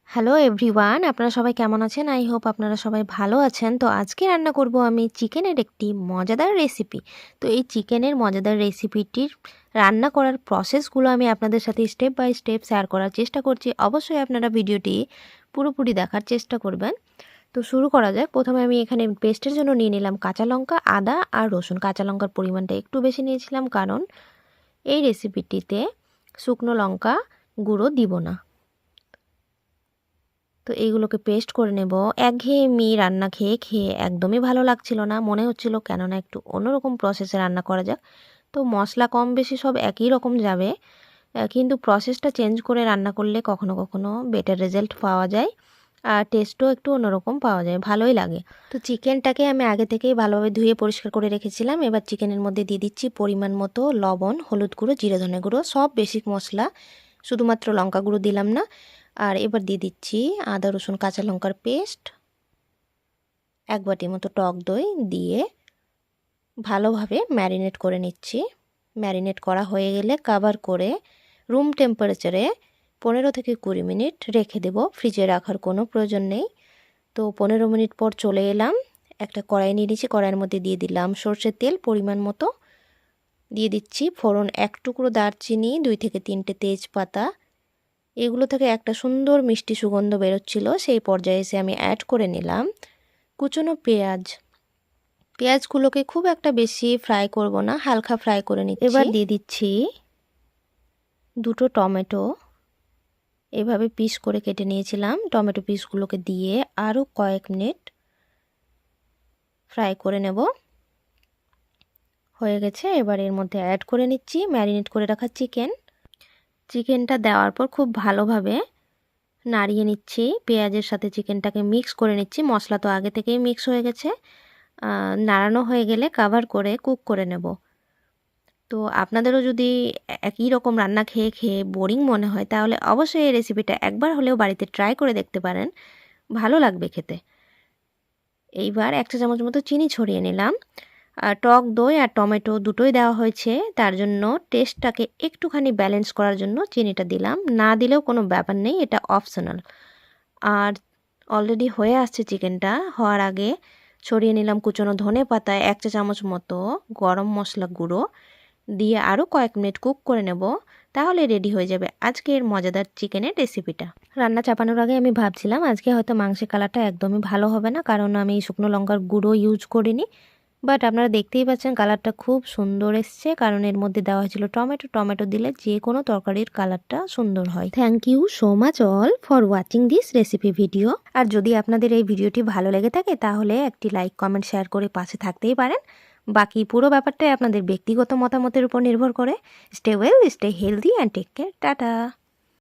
Hello everyone, আপনারা সবাই কেমন আছেন? আই হোপ আপনারা সবাই ভালো আছেন। তো আজকে রান্না করব আমি চিকেনের একটি মজাদার রেসিপি। তো এই চিকেনের মজাদার রেসিপিটির রান্না করার প্রসেসগুলো আমি আপনাদের সাথে স্টেপ বাই স্টেপ শেয়ার করার চেষ্টা করছি। অবশ্যই আপনারা ভিডিওটি পুরোপুরি দেখার চেষ্টা করবেন। তো শুরু করা যাক। প্রথমে আমি এখানে পেস্টের জন্য নিয়ে নিলাম কাঁচা লঙ্কা, আদা আর রসুন। কাঁচা লঙ্কার পরিমাণটা একটু বেশি নিয়েছিলাম, কারণ এই রেসিপিটিতে শুকনো লঙ্কা গুঁড়ো দিব না। তো এইগুলোকে পেস্ট করে নেব। একঘেয়েমি রান্না খেয়ে খেয়ে একদমই ভালো লাগছিল না, মনে হচ্ছিল কেননা একটু অন্যরকম প্রসেসে রান্না করা যাক। তো মশলা কম বেশি সব একই রকম যাবে, কিন্তু প্রসেসটা চেঞ্জ করে রান্না করলে কখনো কখনো বেটার রেজাল্ট পাওয়া যায় আর টেস্টও একটু অন্যরকম পাওয়া যায়, ভালোই লাগে। তো চিকেনটাকে আমি আগে থেকেই ভালোভাবে ধুয়ে পরিষ্কার করে রেখেছিলাম। এবার চিকেনের মধ্যে দিয়ে দিচ্ছি পরিমাণ মতো লবণ, হলুদ গুঁড়ো, জিরে ধনে গুঁড়ো, সব বেসিক মশলা, শুধুমাত্র লঙ্কা গুঁড়ো দিলাম না। আর এবার দিয়ে দিচ্ছি আদা রসুন কাঁচা লঙ্কার পেস্ট, 1 বাটি মতো টক দই দিয়ে ভালোভাবে ম্যারিনেট করে নিচ্ছি। ম্যারিনেট করা হয়ে গেলে কভার করে রুম টেম্পারেচারে 15 থেকে 20 মিনিট রেখে দেব। ফ্রিজে রাখার কোনো প্রয়োজন নেই। তো 15 মিনিট পর চলে এলাম। একটা কড়াই নিয়ে নিয়েছি, কড়াইয়ের মধ্যে দিয়ে দিলাম সরষের তেল পরিমাণ মতো, দিয়ে দিচ্ছি ফোড়ন 1 টুকরো দারচিনি, 2 থেকে 3টে তেজপাতা। এগুলো থেকে একটা সুন্দর মিষ্টি সুগন্ধ বেরোচ্ছিল, সেই পর্যায়ে এসে আমি অ্যাড করে নিলাম কুচনো পেঁয়াজ। পেঁয়াজগুলোকে খুব একটা বেশি ফ্রাই করব না, হালকা ফ্রাই করে নিচ্ছি। এবার দিয়ে দিচ্ছি 2টো টমেটো, এভাবে পিস করে কেটে নিয়েছিলাম। টমেটো পিসগুলোকে দিয়ে আরও কয়েক মিনিট ফ্রাই করে নেব। হয়ে গেছে। এবার এর মধ্যে অ্যাড করে নিচ্ছি ম্যারিনেট করে রাখা চিকেনটা দেওয়ার পর খুব ভালোভাবে নাড়িয়ে নিচ্ছি। পেঁয়াজের সাথে চিকেনটাকে মিক্স করে নিচ্ছি। মশলা তো আগে থেকেই মিক্স হয়ে গেছে। নাড়ানো হয়ে গেলে কভার করে কুক করে নেব। তো আপনাদেরও যদি একই রকম রান্না খেয়ে খেয়ে বোরিং মনে হয়, তাহলে অবশ্যই এই রেসিপিটা একবার হলেও বাড়িতে ট্রাই করে দেখতে পারেন, ভালো লাগবে খেতে। এইবার 1 চা চামচ মতো চিনি ছড়িয়ে নিলাম। টক দই আর টমেটো দুটোই দেওয়া হয়েছে, তার জন্য টেস্টটাকে একটুখানি ব্যালেন্স করার জন্য চিনিটা দিলাম। না দিলেও কোনো ব্যাপার নেই, এটা অপশনাল। আর অলরেডি হয়ে আসছে চিকেনটা। হওয়ার আগে ছড়িয়ে নিলাম কুচনো ধনে পাতা, 1 চা চামচ মতো গরম মশলা গুঁড়ো দিয়ে আরও কয়েক মিনিট কুক করে নেব। তাহলে রেডি হয়ে যাবে আজকের মজাদার চিকেনের রেসিপিটা। রান্না চাপানোর আগে আমি ভাবছিলাম আজকে হয়তো মাংসের কালারটা একদমই ভালো হবে না, কারণ আমি শুকনো লঙ্কার গুঁড়ো ইউজ করিনি। বাট আপনারা দেখতেই পাচ্ছেন কালারটা খুব সুন্দর এসছে, কারণ এর মধ্যে দেওয়া হয়েছিল টমেটো। টমেটো দিলে যে কোনো তরকারির কালারটা সুন্দর হয়। Thank you so much all for watching this recipe video. আর যদি আপনাদের এই ভিডিওটি ভালো লেগে থাকে তাহলে একটি লাইক কমেন্ট শেয়ার করে পাশে থাকতেই পারেন। বাকি পুরো ব্যাপারটাই আপনাদের ব্যক্তিগত মতামতের উপর নির্ভর করে। Stay well, stay healthy and take care. Tata.